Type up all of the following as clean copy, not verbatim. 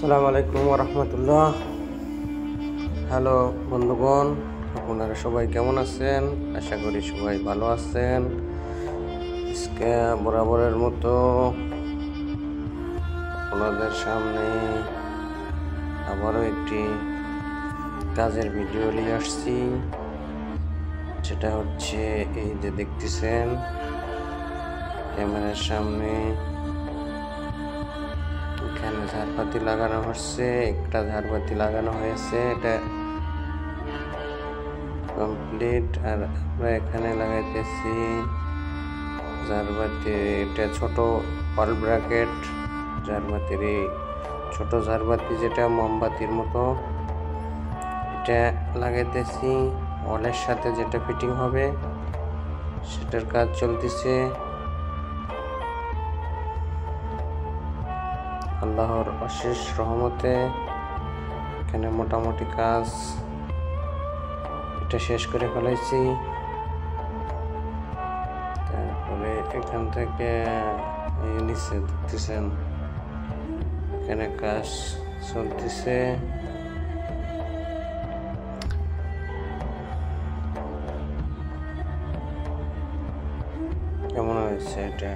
আসসালামু আলাইকুম ওয়া রাহমাতুল্লাহ। হ্যালো বন্ধুগণ, আপনারা সবাই কেমন আছেন? আশা করি সবাই ভালো আছেন। আজকে বরাবরের মতো আপনাদের সামনে আবারও একটি কাজের ভিডিও নিয়ে আসছি। সেটা হচ্ছে এই যে দেখতেছেন ক্যামেরার সামনে এখানে ঝাড়বাতি লাগানো হচ্ছে। একটা ঝাড়বাতি লাগানো হয়েছে, এটা কমপ্লিট। আর আমরা এখানে লাগাইতেছি ঝাড়বাতি, এটা ছোট ওয়াল ব্র্যাকেট ঝাড়বাতির, এই ছোট ঝাড়বাতি যেটা মোমবাতির মতো, এটা লাগাইতেছি। ওয়ালের সাথে যেটা ফিটিং হবে সেটার কাজ চলতেছে। আল্লাহর অশেষ রহমতে এখানে মোটামুটি কাজ এটা শেষ করে ফেলাইছি। তারপরে এখান থেকে নিচে দেখতেছেন এখানে কাজ চলতেছে। কেমন হয়েছে এটা?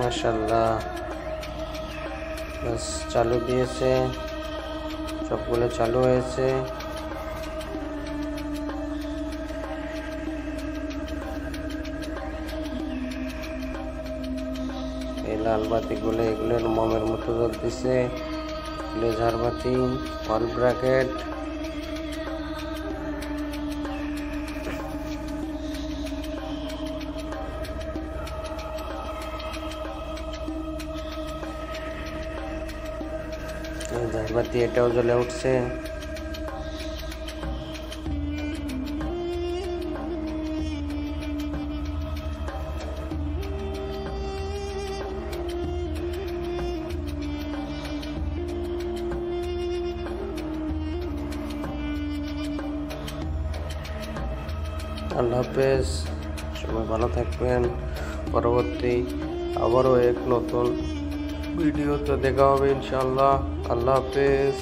মাশাআল্লাহ বাস চালু দিয়েছে, সবগুলো চালু হয়েছে। এই লাল বাতিগুলো এগুলোর মোমের মতো জ্বলতেছে, এগুলো ঝাড়বাতি ওয়াল ব্র্যাকেট। ঝাড়বাতি এটাও জ্বলে উঠছে। আল্লাহ হাফেজ, সবাই ভালো থাকবেন। পরবর্তী আবারও এক নতুন ভিডিওতে দেখা হবে ইনশাআল্লাহ। আল্লাহ হাফেজ।